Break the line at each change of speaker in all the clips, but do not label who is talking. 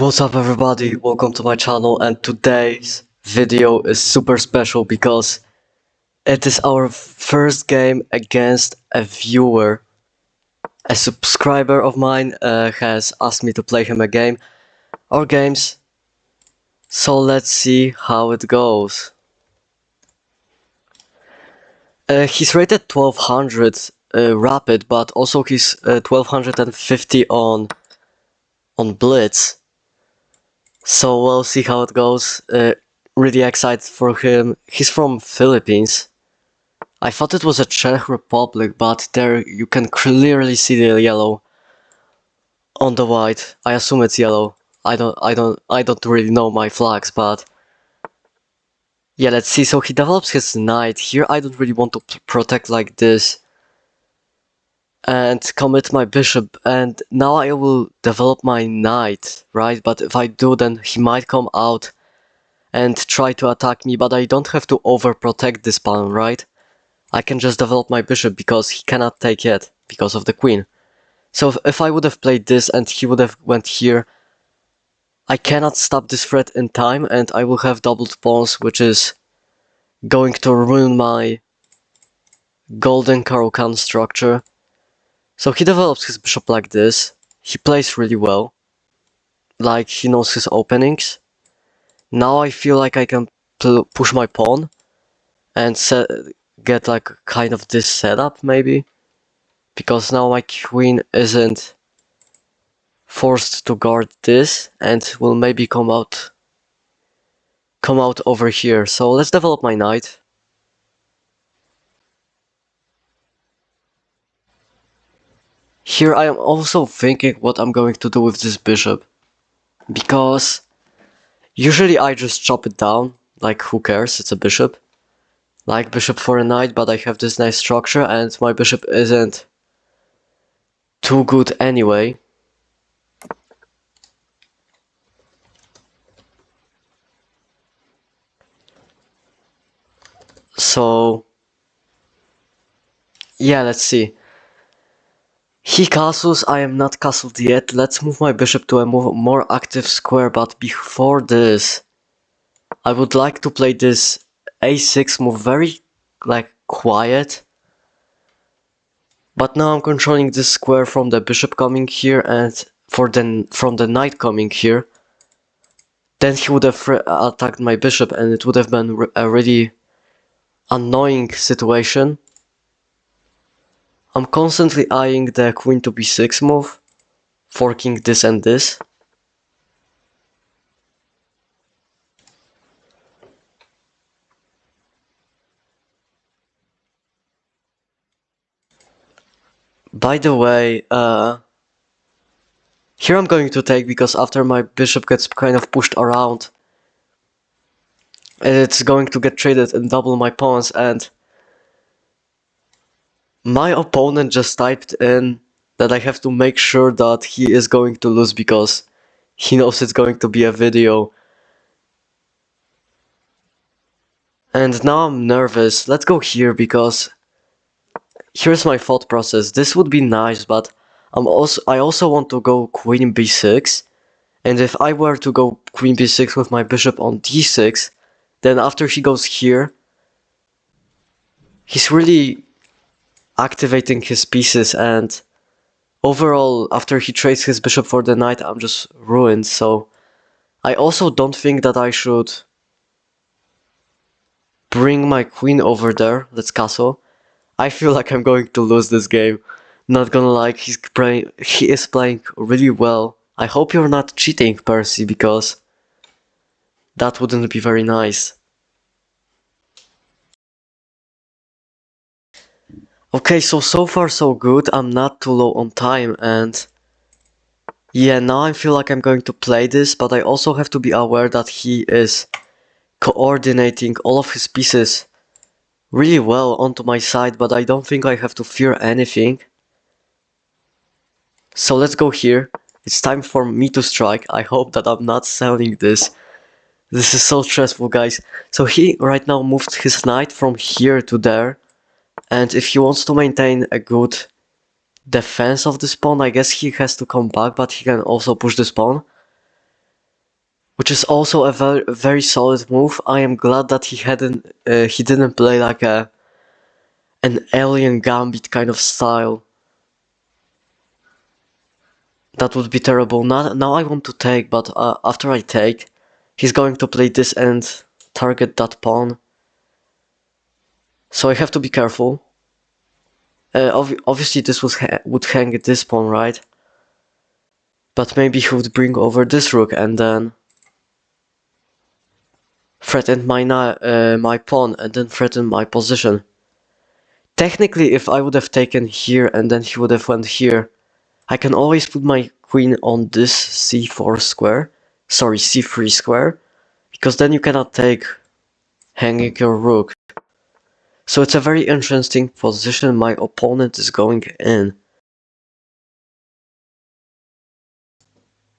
What's up everybody, welcome to my channel, and today's video is super special because it is our first game against a viewer. A subscriber of mine has asked me to play him a game or games, so let's see how it goes. He's rated 1200 rapid, but also he's 1250 on blitz. So we'll see how it goes. Really excited for him. He's from Philippines. I thought it was a Czech Republic, but there you can clearly see the yellow on the white. I assume it's yellow. I don't really know my flags, but yeah, let's see. So he develops his knight. Here I don't really want to protect like this and commit my bishop, and now I will develop my knight, right? But if I do, then he might come out and try to attack me, but I don't have to overprotect this pawn, right? I can just develop my bishop because he cannot take it because of the queen. So if I would have played this and he would have went here, I cannot stop this threat in time and I will have doubled pawns, which is going to ruin my golden Caro-Kann structure. So he develops his bishop like this. He plays really well. Like, he knows his openings. Now I feel like I can push my pawn and get like kind of this setup maybe. Because now my queen isn't forced to guard this and will maybe come out over here. So let's develop my knight. Here I am also thinking what I'm going to do with this bishop, because usually I just chop it down, like who cares, it's a bishop. Like bishop for a knight, but I have this nice structure and my bishop isn't too good anyway. So yeah, let's see. He castles, I am not castled yet. Let's move my bishop to a more active square, but before this, I would like to play this a6 move very, like, quiet. But now I'm controlling this square from the bishop coming here and from the knight coming here. Then he would have attacked my bishop and it would have been a really annoying situation. I'm constantly eyeing the queen to b6 move, forking this and this. By the way, here I'm going to take, because after my bishop gets kind of pushed around, it's going to get traded and double my pawns, and my opponent just typed in that I have to make sure that he is going to lose because he knows it's going to be a video. And now I'm nervous. Let's go here, because here's my thought process. This would be nice, but I also want to go queen b6. And if I were to go queen b6 with my bishop on d6, then after he goes here, he's really activating his pieces, and overall, after he trades his bishop for the knight, I'm just ruined. So I also don't think that I should bring my queen over there. Let's castle. I feel like I'm going to lose this game. Not gonna lie, he is playing really well. I hope you're not cheating, Percy, because that wouldn't be very nice. Okay, so far so good. I'm not too low on time, and yeah, now I feel like I'm going to play this, but I also have to be aware that he is coordinating all of his pieces really well onto my side, but I don't think I have to fear anything. So let's go here. It's time for me to strike. I hope that I'm not selling this. This is so stressful, guys. So he right now moved his knight from here to there. And if he wants to maintain a good defense of this pawn, I guess he has to come back, but he can also push this pawn. which is also a very solid move. I am glad that he didn't play like an alien gambit kind of style. That would be terrible. Now I want to take, but after I take, he's going to play this and target that pawn. So I have to be careful. Obviously this would hang this pawn, right? But maybe he would bring over this rook and then threaten my pawn and then threaten my position. Technically, if I would have taken here and then he would have went here, I can always put my queen on this c4 square, sorry, c3 square, because then you cannot take hanging your rook. So it's a very interesting position my opponent is going in.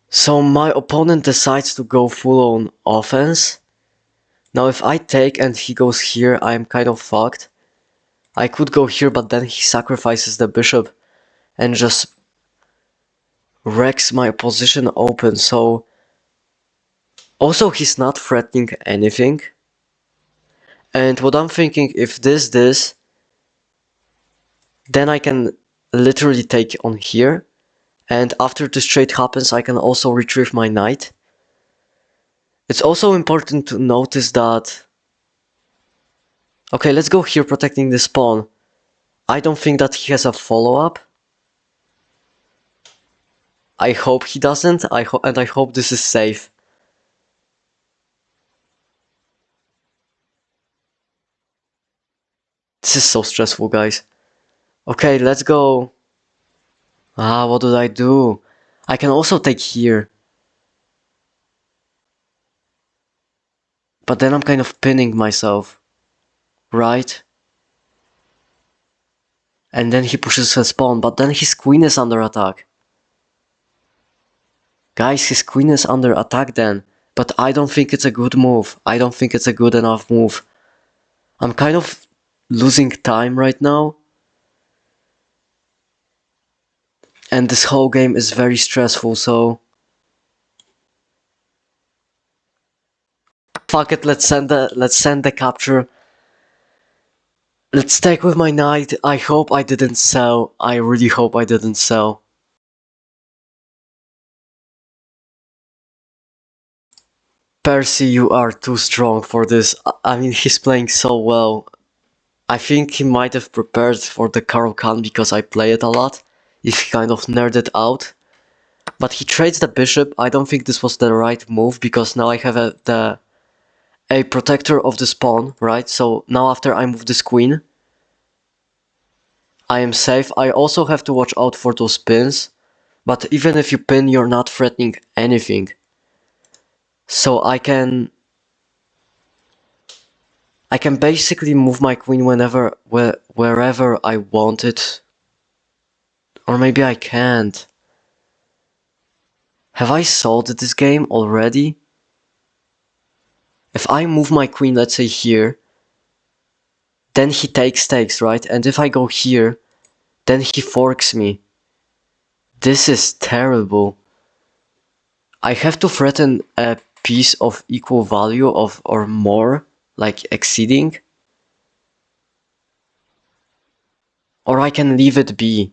So my opponent decides to go full on offense. Now if I take and he goes here, I'm kind of fucked. I could go here, but then he sacrifices the bishop and just wrecks my position open. So also he's not threatening anything. And what I'm thinking, if this, then I can literally take on here. And after this trade happens, I can also retrieve my knight. It's also important to notice that... Okay, let's go here protecting this pawn. I don't think that he has a follow-up. I hope he doesn't, and I hope this is safe. This is so stressful, guys. Okay, let's go. Ah, what did I do? I can also take here. But then I'm kind of pinning myself. Right? And then he pushes his pawn, but then his queen is under attack. Guys, his queen is under attack then. But I don't think it's a good move. I don't think it's a good enough move. I'm kind of losing time right now. And this whole game is very stressful, so... Fuck it, let's send the capture. Let's take with my knight. I hope I didn't sell. I really hope I didn't sell. Percy, you are too strong for this. I mean, he's playing so well. I think he might have prepared for the Caro-Kann because I play it a lot. If he kind of nerded out. But he trades the bishop. I don't think this was the right move because now I have a protector of this pawn, right? So now after I move this queen, I am safe. I also have to watch out for those pins. But even if you pin, you're not threatening anything. So I can basically move my queen wherever I want it. Or maybe I can't. Have I solved this game already? If I move my queen, let's say here, then he takes, right? And if I go here, then he forks me. This is terrible. I have to threaten a piece of equal value of or more, like exceeding. Or I can leave it be.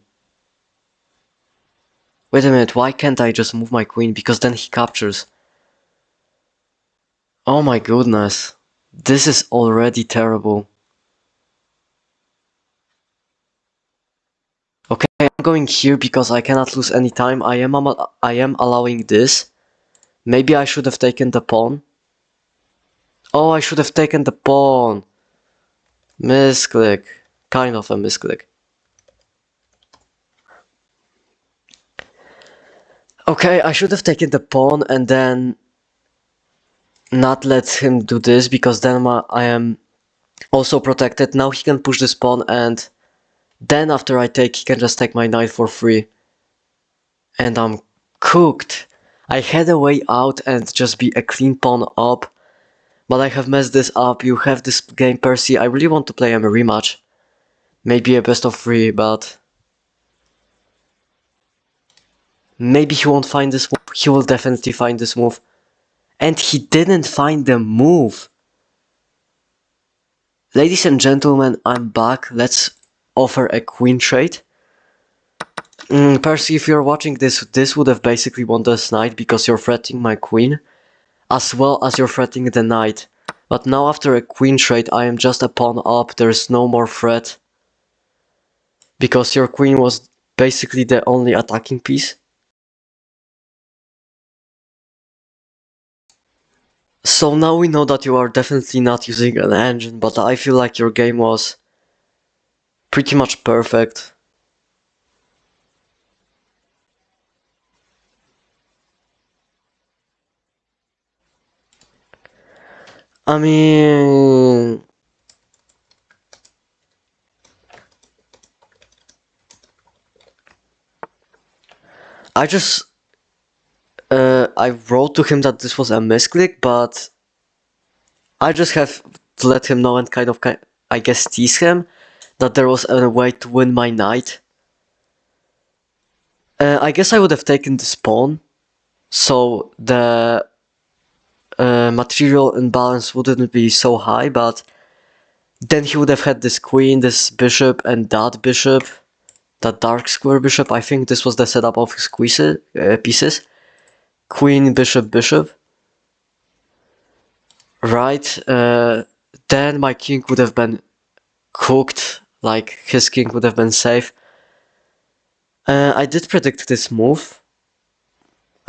Wait a minute, why can't I just move my queen? Because then he captures. Oh my goodness. This is already terrible. Okay, I'm going here because I cannot lose any time. I am allowing this. Maybe I should have taken the pawn. Oh, I should have taken the pawn. Misclick. Kind of a misclick. Okay, I should have taken the pawn and then not let him do this because then I am also protected. Now he can push this pawn and then after I take, he can just take my knight for free. And I'm cooked. I had a way out and just be a clean pawn up. But I have messed this up. You have this game, Percy. I really want to play him a rematch. Maybe a best of 3, but... maybe he won't find this move. He will definitely find this move. And he didn't find the move. Ladies and gentlemen, I'm back. Let's offer a queen trade. Percy, if you're watching this would have basically won this knight because you're threatening my queen, as well as you're threatening the knight. But now after a queen trade, I am just a pawn up, there's no more threat. Because your queen was basically the only attacking piece. So now we know that you are definitely not using an engine, but I feel like your game was pretty much perfect. I mean... I just... I wrote to him that this was a misclick, but I just have to let him know and kind of, I guess, tease him that there was a way to win my knight. I guess I would have taken this pawn, so the material imbalance wouldn't be so high, but then he would have had this queen, this bishop, and that bishop, that dark square bishop. I think this was the setup of his pieces. Queen, bishop, bishop. Right, then my king would have been cooked, like his king would have been safe. I did predict this move.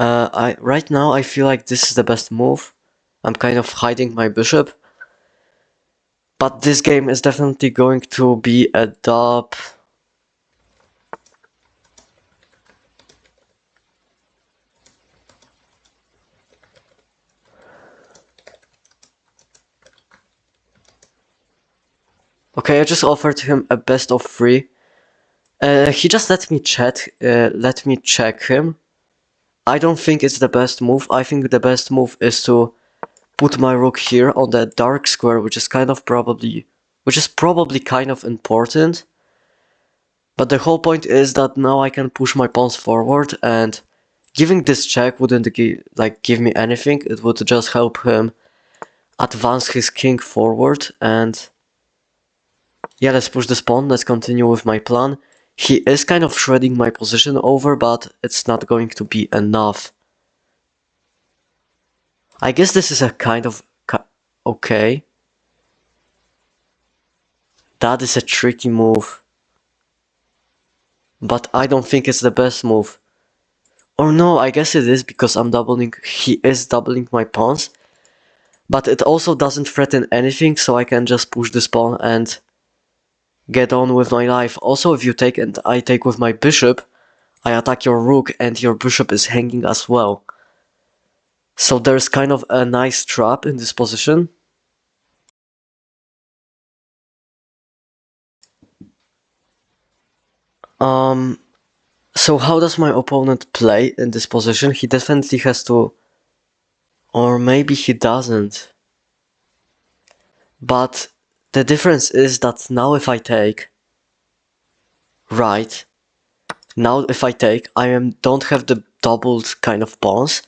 Right now I feel like this is the best move. I'm kind of hiding my bishop. But this game is definitely going to be a dub. Okay, I just offered him a best of 3. He just let me check him. I don't think it's the best move. I think the best move is to put my rook here on the dark square, which is probably kind of important. But the whole point is that now I can push my pawns forward, and giving this check wouldn't give me anything. It would just help him advance his king forward. And yeah, let's push this pawn. Let's continue with my plan. He is kind of shredding my position over, but it's not going to be enough. I guess this is a kind of... okay. That is a tricky move. But I don't think it's the best move. Or no, I guess it is because he is doubling my pawns. But it also doesn't threaten anything, so I can just push this pawn and get on with my life. Also, if you take and I take with my bishop, I attack your rook and your bishop is hanging as well. So there's kind of a nice trap in this position. So how does my opponent play in this position? He definitely has to... or maybe he doesn't. But the difference is that now if I take... right. Now if I take, don't have the doubled kind of pawns.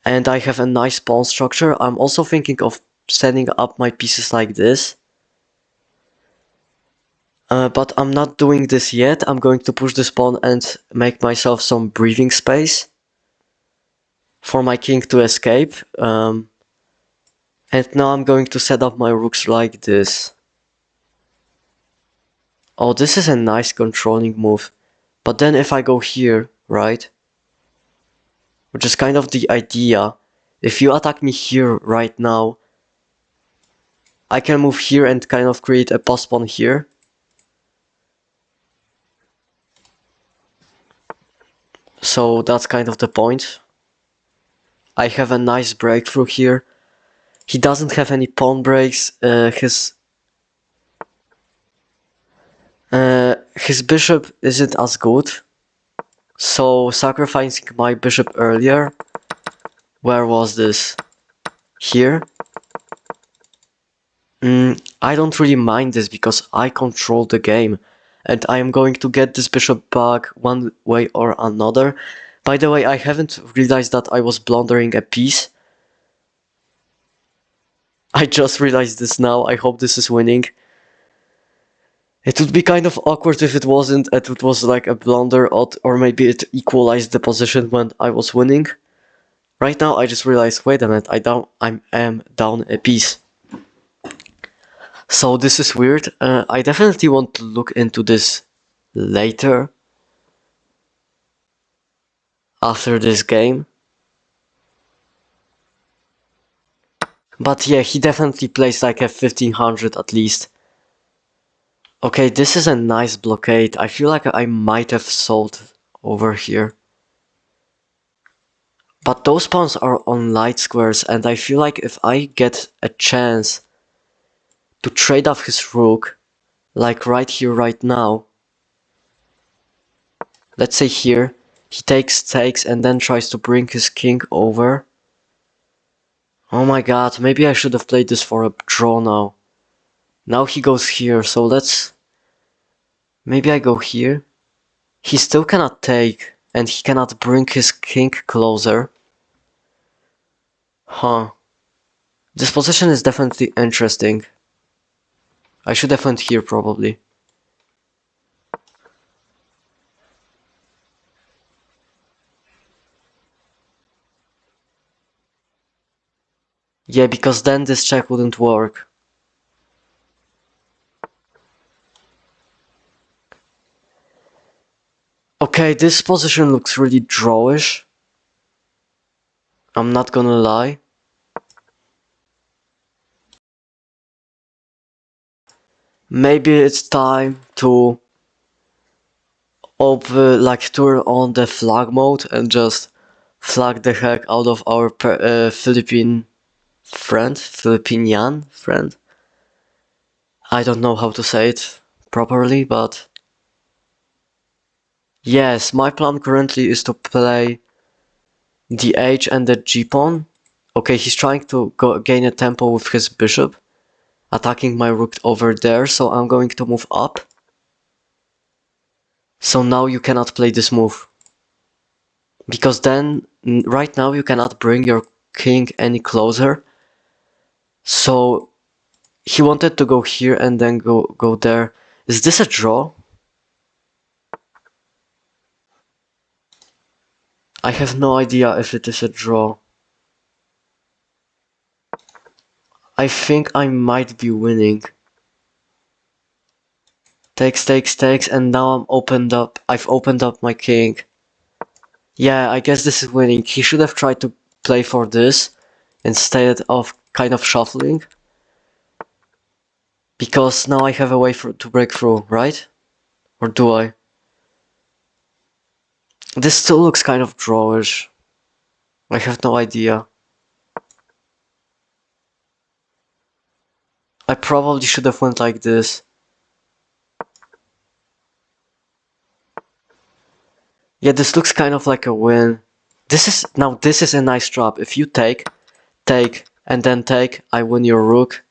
And I have a nice pawn structure. I'm also thinking of setting up my pieces like this. But I'm not doing this yet. I'm going to push this pawn and make myself some breathing space for my king to escape. And now I'm going to set up my rooks like this. Oh, this is a nice controlling move. But then if I go here, right? Which is kind of the idea. If you attack me here right now, I can move here and kind of create a post pawn here. So that's kind of the point. I have a nice breakthrough here. He doesn't have any pawn breaks. His bishop isn't as good. So sacrificing my bishop earlier. Where was this? Here. I don't really mind this because I control the game. And I am going to get this bishop back one way or another. By the way, I haven't realized that I was blundering a piece. I just realized this now. I hope this is winning. It would be kind of awkward if it wasn't, and it was like a blunder, or maybe it equalized the position when I was winning. Right now, I just realized, wait a minute, I am down a piece. So this is weird. I definitely want to look into this later, after this game. But yeah, he definitely plays like a 1500 at least. Okay, this is a nice blockade. I feel like I might have sold over here. But those pawns are on light squares, and I feel like if I get a chance to trade off his rook, like right here, right now, let's say here, he takes, and then tries to bring his king over. Oh my god, maybe I should have played this for a draw now. Now he goes here, so let's... Maybe I go here. He still cannot take, and he cannot bring his king closer. Huh. This position is definitely interesting. I should have went here probably. Yeah, because then this check wouldn't work. Okay, this position looks really drawish. I'm not gonna lie. Maybe it's time to turn on the flag mode and just flag the heck out of our Philippine friend, Filipinian friend. I don't know how to say it properly, but yes, my plan currently is to play the H and the G pawn. Okay, he's trying to gain a tempo with his bishop, attacking my rook over there, so I'm going to move up. So now you cannot play this move. Because then, right now you cannot bring your king any closer. So he wanted to go here and then go there. Is this a draw? I have no idea if it is a draw. I think I might be winning. Takes, and now I've opened up my king. Yeah, I guess this is winning. He should have tried to play for this instead of kind of shuffling. Because now I have a way to break through, right? Or do I? This still looks kind of drawish. I have no idea. I probably should have went like this. Yeah, this looks kind of like a win. This is a nice drop. If you take, and then take, I win your rook.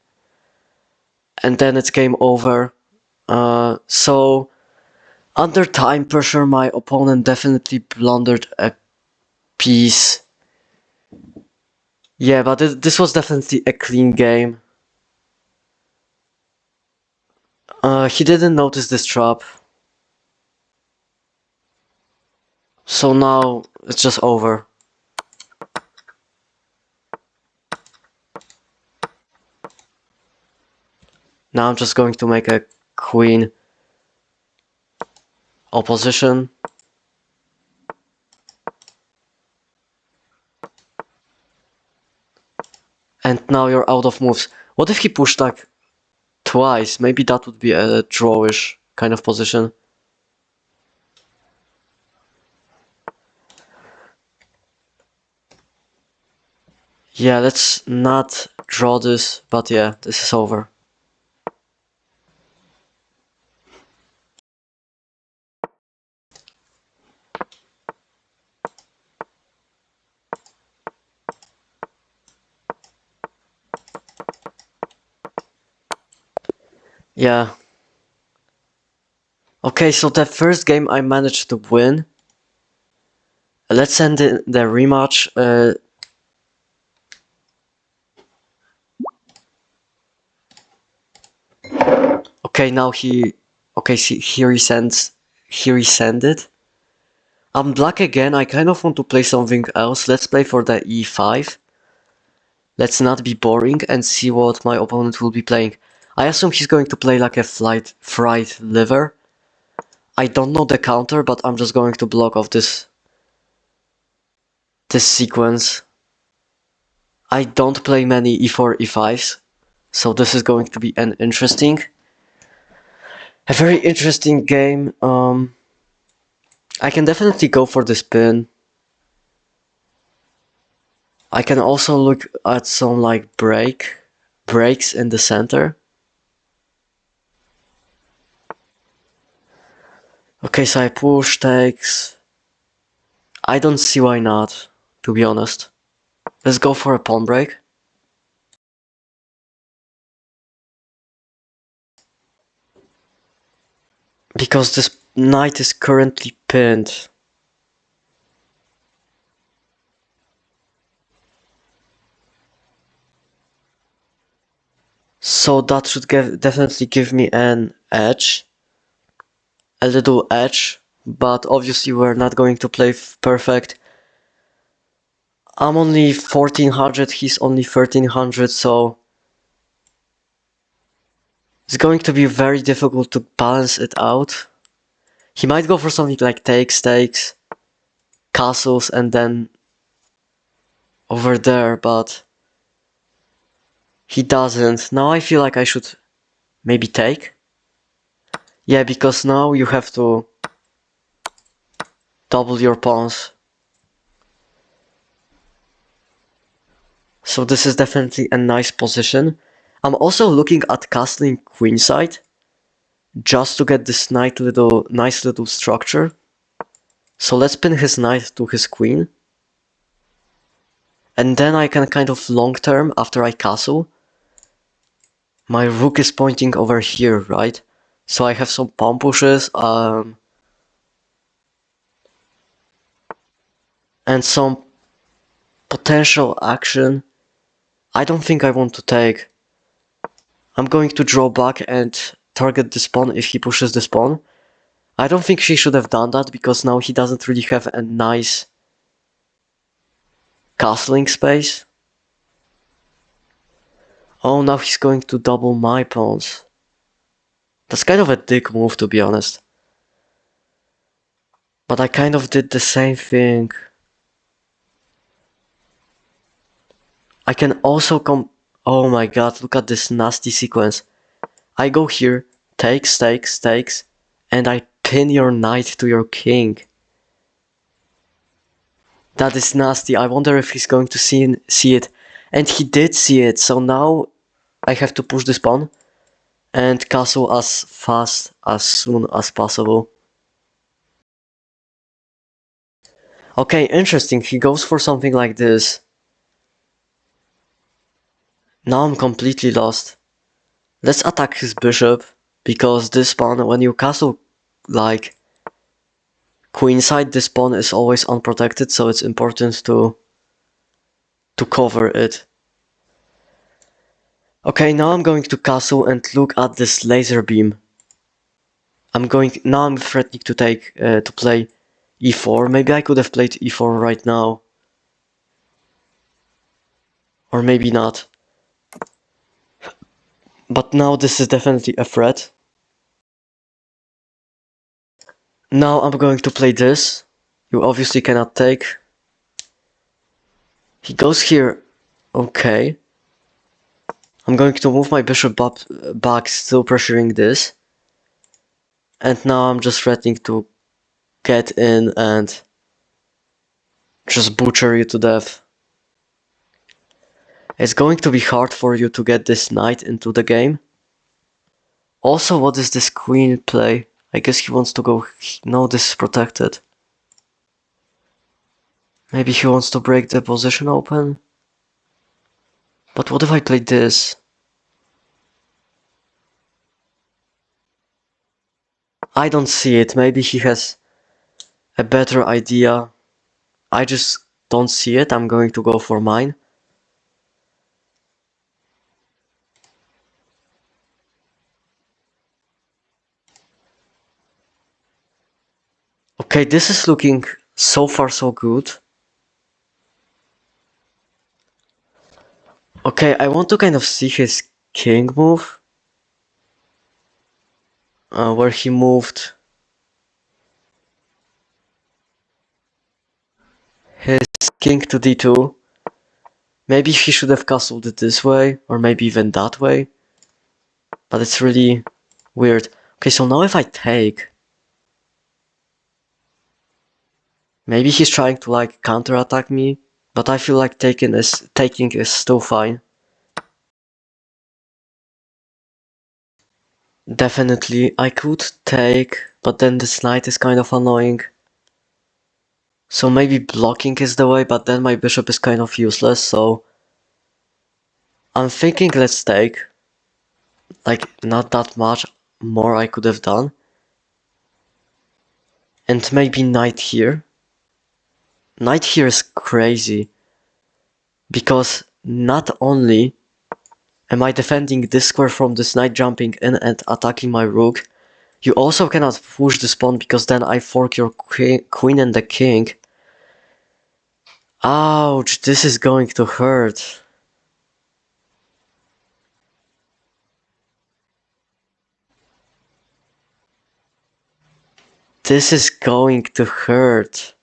And then it's game over. So, under time pressure, my opponent definitely blundered a piece. Yeah, but this was definitely a clean game. He didn't notice this trap. So now it's just over. Now I'm just going to make a queen opposition. And now you're out of moves. What if he pushed like twice? Maybe that would be a drawish kind of position. Yeah, let's not draw this, but yeah, this is over. Yeah. Okay, so that first game I managed to win. Let's end the rematch. Okay, now he. Okay, see, here he sends. Here he sent it. I'm black again. I kind of want to play something else. Let's play for the e5. Let's not be boring and see what my opponent will be playing. I assume he's going to play like a fried liver. I don't know the counter, but I'm just going to block off this sequence. I don't play many e4, e5s, so this is going to be a very interesting game. I can definitely go for the spin. I can also look at some like breaks in the center. Okay, so I push, takes. I don't see why not, to be honest. Let's go for a pawn break. Because this knight is currently pinned. So that should definitely give me an edge. A little edge. But obviously we're not going to play perfect. I'm only 1400, he's only 1300, so it's going to be very difficult to balance it out. He might go for something like takes, castles, and then over there, but he doesn't. Now I feel like I should maybe take. Yeah, because now you have to double your pawns. So this is definitely a nice position. I'm also looking at castling queenside, just to get this nice little structure. So let's pin his knight to his queen. And then I can kind of long term, after I castle, my rook is pointing over here, right? So I have some pawn pushes, and some potential action. I don't think I want to take. I'm going to draw back and target this pawn if he pushes this pawn. I don't think she should have done that because now he doesn't really have a nice castling space. Oh, now he's going to double my pawns. That's kind of a dick move, to be honest. But I kind of did the same thing. I can also come... Oh my god, look at this nasty sequence. I go here, takes, and I pin your knight to your king. That is nasty. I wonder if he's going to see it. And he did see it, so now I have to push this pawn and castle as fast, as soon as possible. Okay, interesting. He goes for something like this. Now I'm completely lost. Let's attack his bishop, because this pawn, when you castle like queenside, this pawn is always unprotected, so it's important to cover it. Okay, now I'm going to castle and look at this laser beam. Now I'm threatening to take to play e4. Maybe I could have played e4 right now, or maybe not. But now this is definitely a threat. Now I'm going to play this. You obviously cannot take. He goes here. Okay. I'm going to move my bishop back, still pressuring this. And now I'm just threatening to get in and just butcher you to death. It's going to be hard for you to get this knight into the game. Also, what is this queen play? I guess he wants to go... No, this is protected. Maybe he wants to break the position open? But what if I play this? I don't see it. Maybe he has a better idea. I just don't see it. I'm going to go for mine. Okay, this is looking so far so good. Okay, I want to kind of see his king move. Where he moved his king to d2. Maybe he should have castled it this way, or maybe even that way. But it's really weird. Okay, so now if I take... Maybe he's trying to like counterattack me, but I feel like taking is still fine. Definitely, I could take, but then this knight is kind of annoying. So maybe blocking is the way, but then my bishop is kind of useless, so... I'm thinking let's take. Like, not that much more I could have done. And maybe knight here. Knight here is crazy. Because not only am I defending this square from this knight jumping in and attacking my rook, you also cannot push this pawn because then I fork your queen and the king. Ouch, this is going to hurt. This is going to hurt.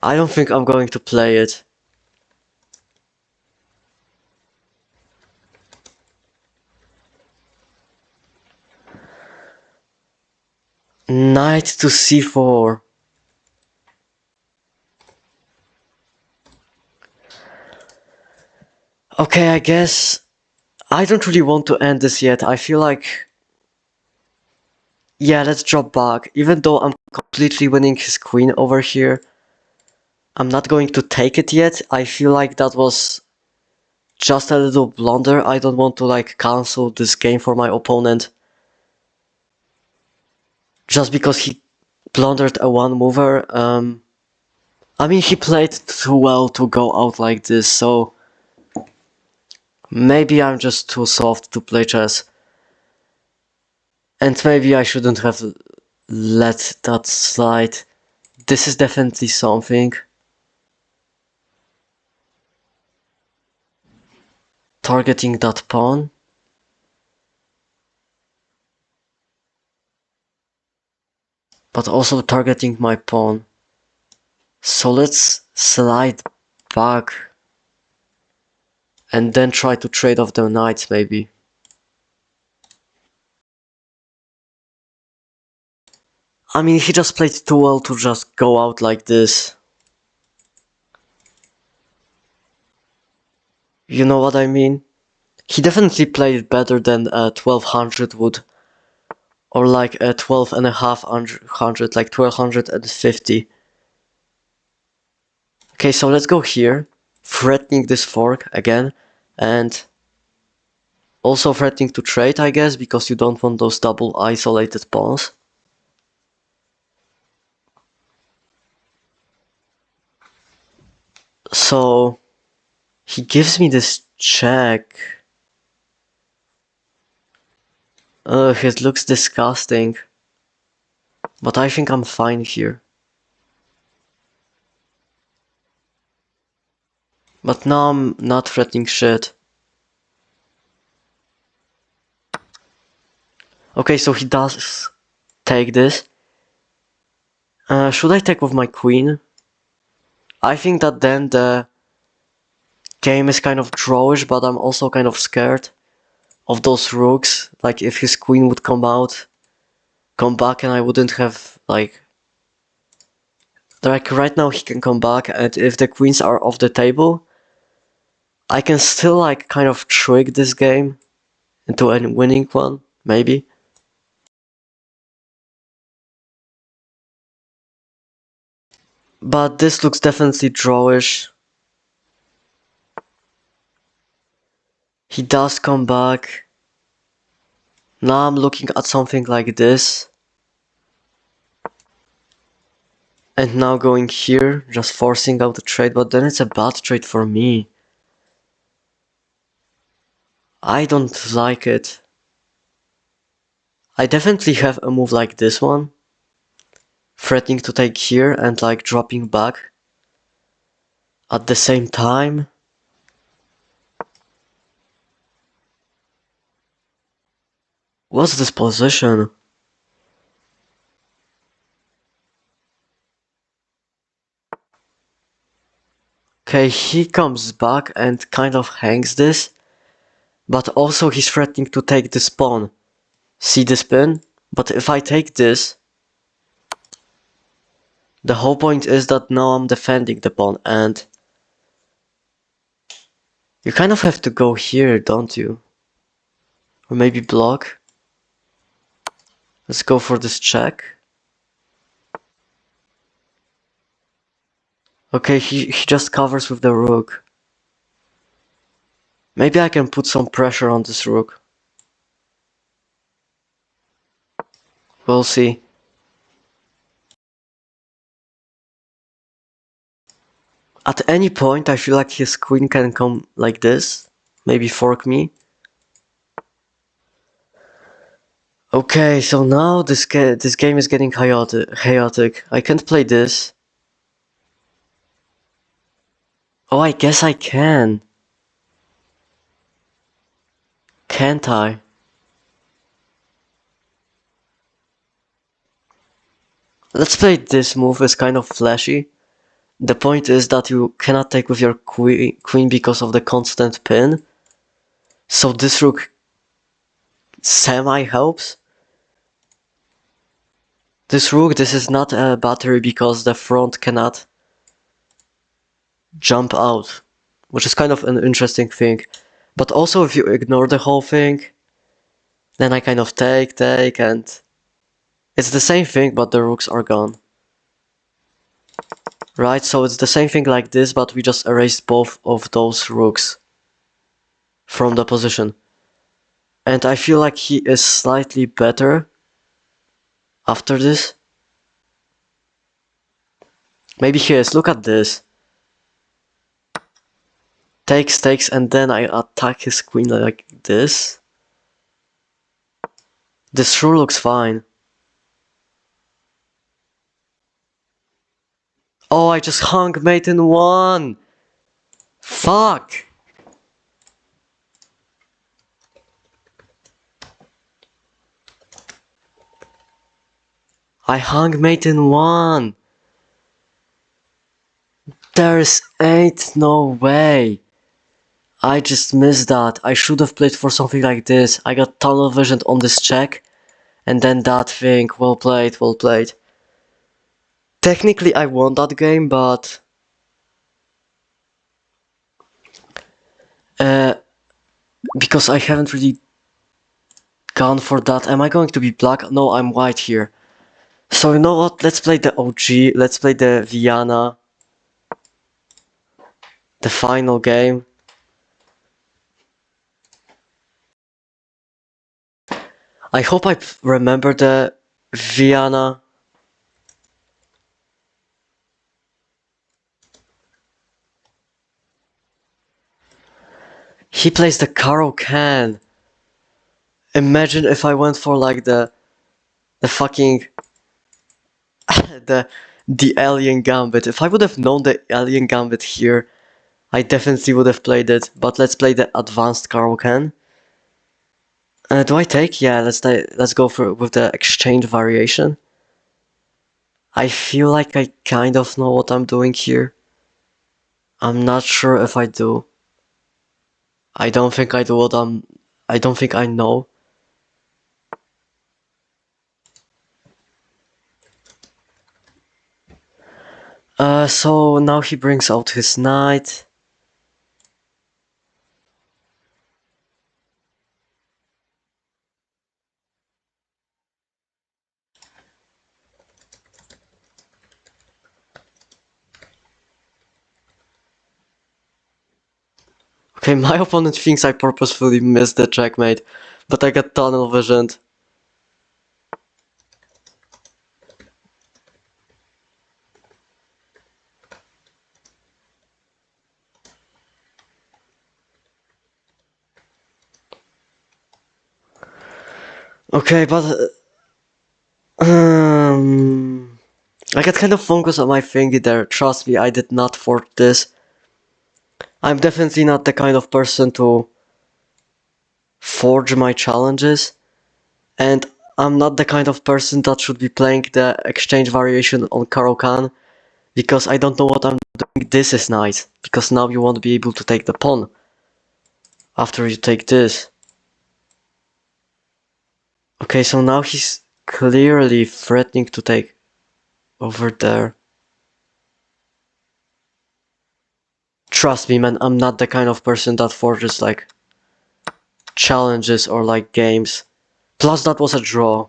I don't think I'm going to play it. Knight to c4. Okay, I guess I don't really want to end this yet. I feel like... Yeah, let's drop back. Even though I'm completely winning his queen over here, I'm not going to take it yet. I feel like that was just a little blunder. I don't want to like cancel this game for my opponent. Just because he blundered a one mover. I mean, he played too well to go out like this, so... Maybe I'm just too soft to play chess. And maybe I shouldn't have let that slide. This is definitely something. Targeting that pawn. But also targeting my pawn. So let's slide back. And then try to trade off the knights maybe. I mean, he just played too well to just go out like this. You know what I mean? He definitely played better than 1200 would. Or like 12 and a half hundred, like 1250. Okay, so let's go here. Threatening this fork again. And also threatening to trade, I guess, because you don't want those double isolated pawns. So he gives me this check. Ugh, it looks disgusting. But I think I'm fine here. But now I'm not threatening shit. Okay, so he does take this. Should I take with my queen? I think that then the game is kind of drawish, but I'm also kind of scared of those rooks. Like if his queen would come back and I wouldn't have like right now he can come back, and if the queens are off the table, I can still like kind of trick this game into a winning one, maybe. But this looks definitely drawish. He does come back. Now I'm looking at something like this. And now going here, just forcing out the trade, but then it's a bad trade for me. I don't like it. I definitely have a move like this one. Threatening to take here and like dropping back. At the same time. What's this position? Okay, he comes back and kind of hangs this. But also he's threatening to take this pawn. See this pin? But if I take this, the whole point is that now I'm defending the pawn, and you kind of have to go here, don't you? Or maybe block. Let's go for this check. Okay, he just covers with the rook. Maybe I can put some pressure on this rook. We'll see. At any point, I feel like his queen can come like this. Maybe fork me. Okay, so now this game is getting chaotic. I can't play this. Oh, I guess I can. Can't I? Let's play this move, it's kind of flashy. The point is that you cannot take with your queen because of the constant pin. So this rook semi-helps. This rook, this is not a battery because the front cannot jump out, which is kind of an interesting thing. But also if you ignore the whole thing, then I kind of take, and it's the same thing, but the rooks are gone. Right, so it's the same thing like this, but we just erased both of those rooks from the position. And I feel like he is slightly better after this. Maybe he is, look at this. Takes, and then I attack his queen like this. This sure looks fine. Oh, I just hung mate in one! Fuck! I hung mate in one! There's ain't no way! I just missed that. I should have played for something like this. I got tunnel vision on this check. And then that thing. Well played, well played. Technically I won that game, but... because I haven't really gone for that. Am I going to be black? No, I'm white here. So you know what? Let's play the OG. Let's play the Vienna. The final game. I hope I remember the Vienna. He plays the Caro-Kann. Imagine if I went for like the fucking the alien gambit. If I would have known the alien gambit here, I definitely would have played it. But let's play the advanced Caro-Kann. Do I take? Yeah, let's go for with the exchange variation. I feel like I kind of know what I'm doing here. I'm not sure if I do. I don't think I do what I don't think I know. So now he brings out his knight. Okay, my opponent thinks I purposefully missed the checkmate, but I got tunnel visioned. Okay, but I get kind of focused on my thingy there. Trust me, I did not force this. I'm definitely not the kind of person to forge my challenges, and I'm not the kind of person that should be playing the exchange variation on Karo-Kan, because I don't know what I'm doing. This is nice, because now you won't be able to take the pawn after you take this. Okay, so now he's clearly threatening to take over there. Trust me, man, I'm not the kind of person that forges like challenges or like games. Plus, that was a draw,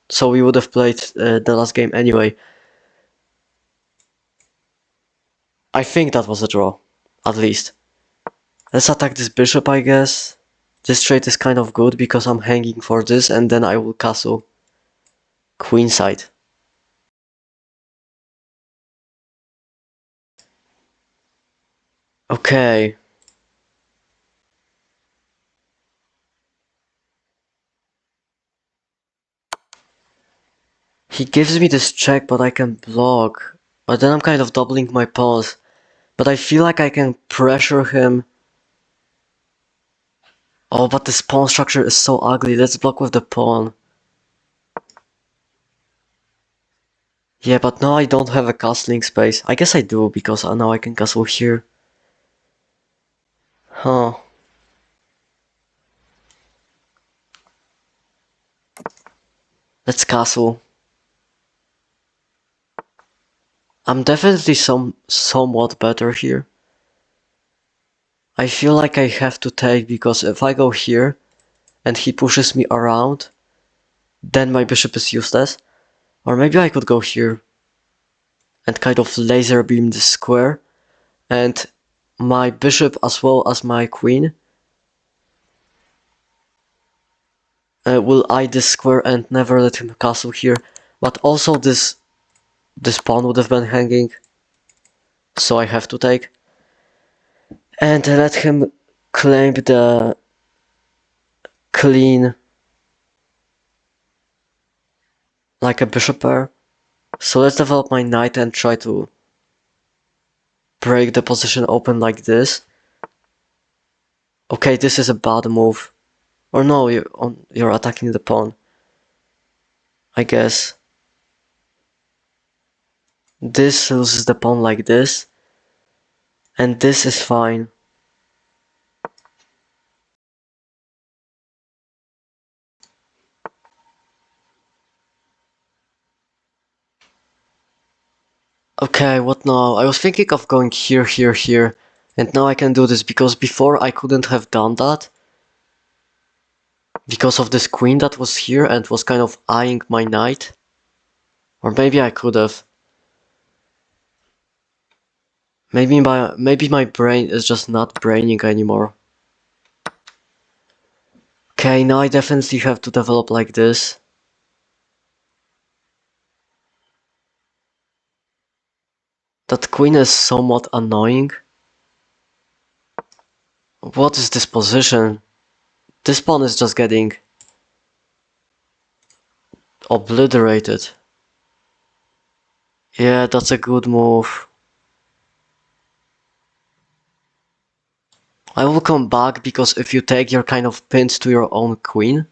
so we would have played the last game anyway. I think that was a draw, at least. Let's attack this bishop, I guess. This trade is kind of good because I'm hanging for this, and then I will castle queenside. Okay. He gives me this check, but I can block. But then I'm kind of doubling my pawns. But I feel like I can pressure him. Oh, but this pawn structure is so ugly. Let's block with the pawn. Yeah, but now I don't have a castling space. I guess I do, because now I can castle here. Huh. Let's castle. I'm definitely somewhat better here. I feel like I have to take, because if I go here and he pushes me around, then my bishop is useless. Or maybe I could go here and kind of laser beam the square, and my bishop as well as my queen will eye this square and never let him castle here. But also this pawn would have been hanging, so I have to take. And let him claim the clean like a bishop pair. So let's develop my knight and try to break the position open like this. Okay, this is a bad move. Or no, you're attacking the pawn, I guess. This loses the pawn like this, and this is fine. Okay, what now? I was thinking of going here, here, here, and now I can do this, because before I couldn't have done that because of this queen that was here and was kind of eyeing my knight. Or maybe I could have. Maybe my brain is just not braining anymore. Okay, now I definitely have to develop like this. That queen is somewhat annoying. What is this position? This pawn is just getting obliterated. Yeah, that's a good move. I will come back, because if you take, you're kind of pinned to your own queen.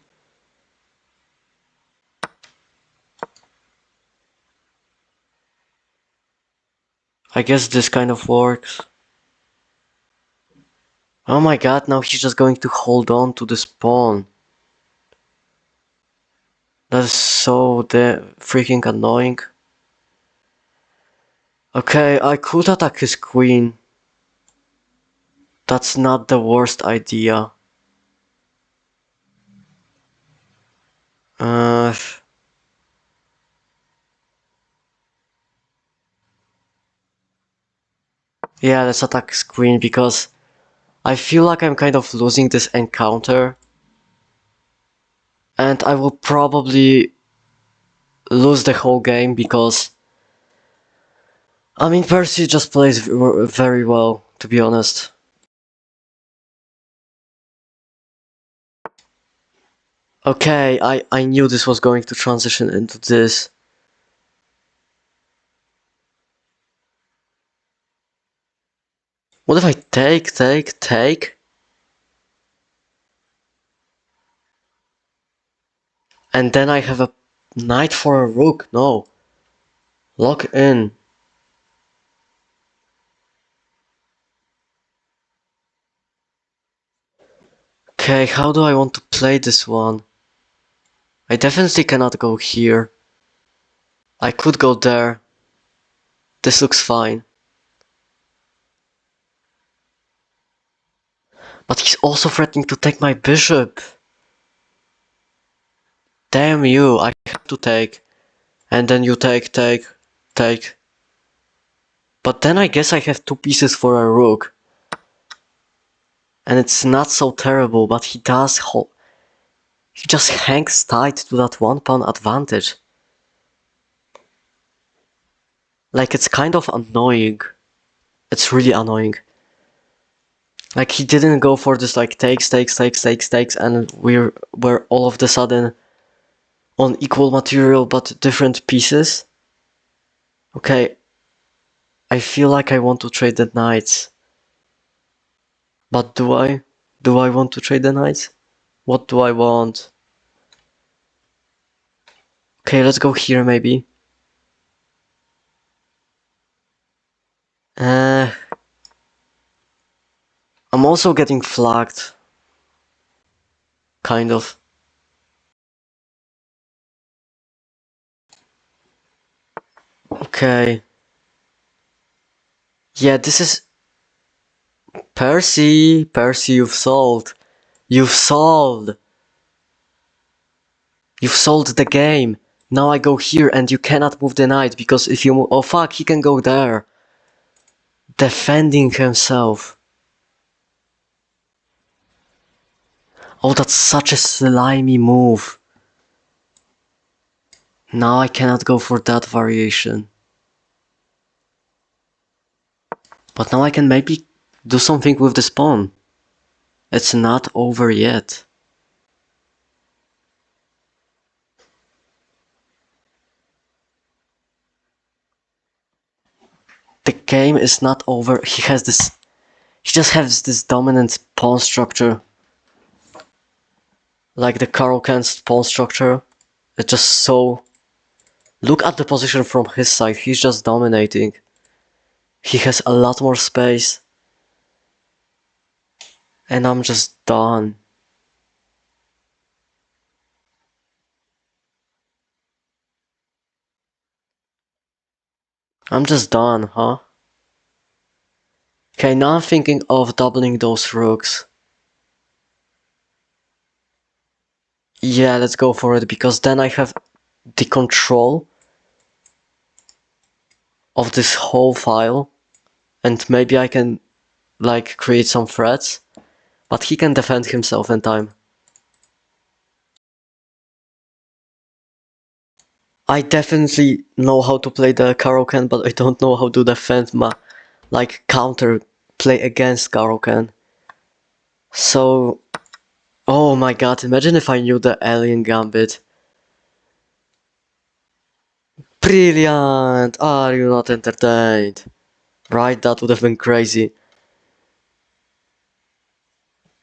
I guess this kind of works. Oh my god, now he's just going to hold on to this pawn. That is so freaking annoying. Okay, I could attack his queen. That's not the worst idea. Uh, yeah, let's attack his queen, because I feel like I'm kind of losing this encounter. And I will probably lose the whole game, because I mean, Percy just plays very well, to be honest. Okay, I knew this was going to transition into this. What if I take? And then I have a knight for a rook? No. Lock in. Okay, how do I want to play this one? I definitely cannot go here. I could go there. This looks fine. But he's also threatening to take my bishop. Damn you, I have to take. And then you take. But then I guess I have 2 pieces for a rook. And it's not so terrible, but he just hangs tight to that 1 pawn advantage. Like, it's kind of annoying. It's really annoying. Like, he didn't go for this, like, takes, and we're all of the sudden on equal material but different pieces. Okay, I feel like I want to trade the knights. But do I? Do I want to trade the knights? What do I want? Okay, let's go here maybe. I'm also getting flagged. Kind of. Okay. Yeah, this is... Percy, you've solved. You've solved. You've solved the game. Now I go here and you cannot move the knight because if you move... Oh fuck, he can go there. Defending himself. Oh, that's such a slimy move. Now I cannot go for that variation. But now I can maybe do something with this pawn. It's not over yet. The game is not over. He just has this dominant pawn structure. Like the Caro-Kann's pawn structure. It's just so... Look at the position from his side. He's just dominating. He has a lot more space. And I'm just done. I'm just done, huh? Okay, now I'm thinking of doubling those rooks. Yeah, let's go for it, because then I have the control of this whole file. And maybe I can, like, create some threats. But he can defend himself in time. I definitely know how to play the Caro-Kann, but I don't know how to defend like, counter play against Caro-Kann. So, oh my god, imagine if I knew the alien gambit. Brilliant! Are you not entertained? Right, that would have been crazy.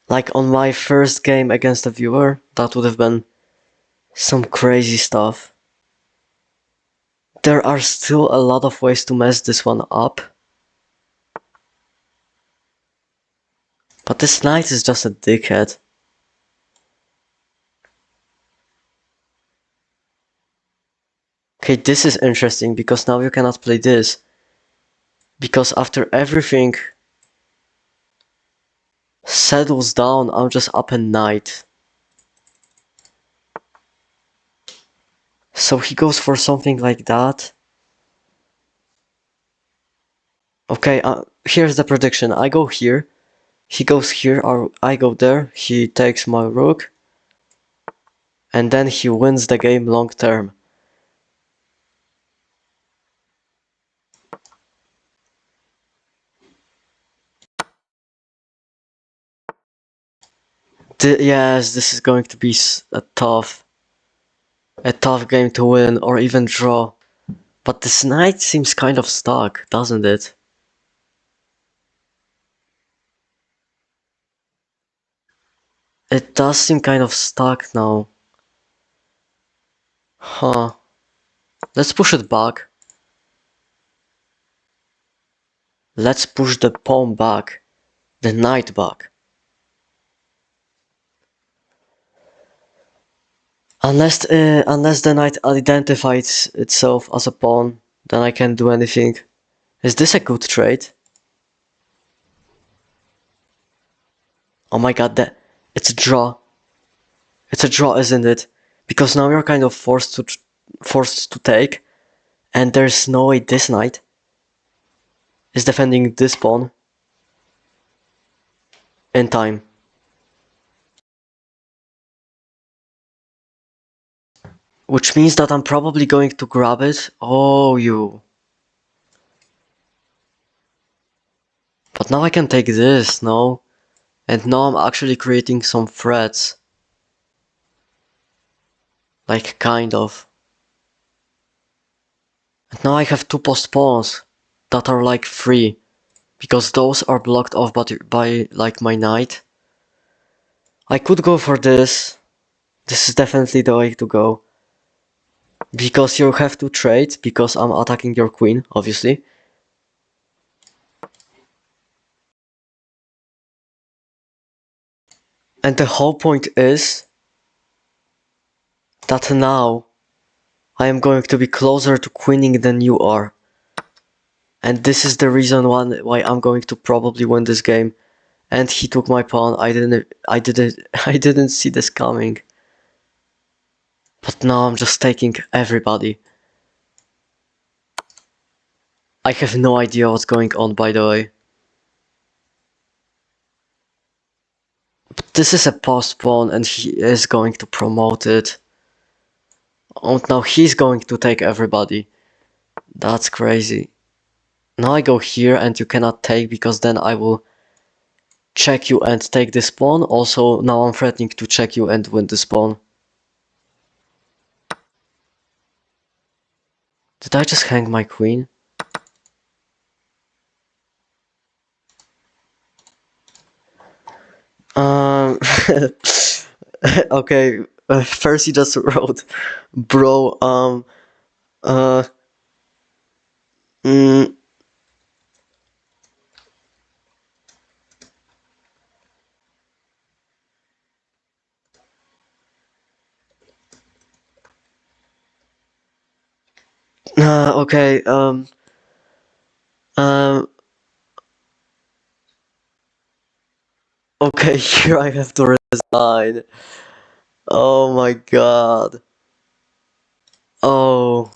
Like on my first game against a viewer, that would have been some crazy stuff. There are still a lot of ways to mess this one up. But this knight is just a dickhead. Okay, this is interesting because now you cannot play this. Because after everything settles down, I'm just up a knight. So he goes for something like that. Okay, here's the prediction. I go here, he goes here, or I go there, he takes my rook, and then he wins the game long term. Yes, this is going to be a tough game to win or even draw. But this knight seems kind of stuck, doesn't it? It does seem kind of stuck now. Huh. Let's push it back. Let's push the pawn back. The knight back. Unless the knight identifies itself as a pawn, then I can't do anything. Is this a good trade? Oh my god, it's a draw. It's a draw, isn't it? Because now you're kind of forced to take, and there's no way this knight is defending this pawn in time. Which means that I'm probably going to grab it. Oh, you. But now I can take this, no? And now I'm actually creating some threats. Like, kind of. And now I have two postpones that are like free. Because those are blocked off by like my knight. I could go for this. This is definitely the way to go. Because you have to trade, because I'm attacking your queen, obviously. And the whole point is that now I am going to be closer to queening than you are. And this is the reason why I'm going to probably win this game. And he took my pawn. I didn't see this coming. But now I'm just taking everybody. I have no idea what's going on, by the way. But this is a post pawn and he is going to promote it. Oh, now he's going to take everybody. That's crazy. Now I go here and you cannot take because then I will check you and take this pawn. Also, now I'm threatening to check you and win this pawn. Did I just hang my queen? Okay, first he just wrote, bro, uh, mm, okay, um, okay, here I have to resign. Oh my god. Oh.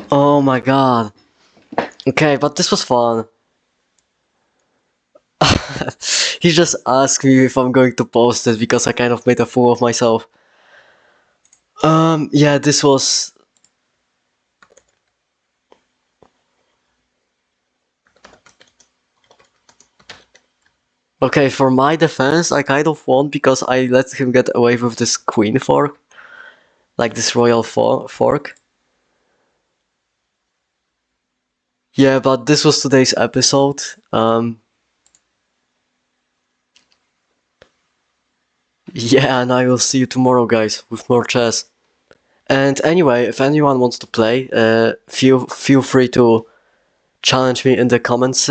Oh my god. Okay, but this was fun. He just asked me if I'm going to post it because I kind of made a fool of myself. Yeah, this was... Okay, for my defense, I kind of won because I let him get away with this queen fork. Like this royal fork. Yeah, but this was today's episode. Yeah, and I will see you tomorrow, guys, with more chess. And anyway, if anyone wants to play, feel free to challenge me in the comments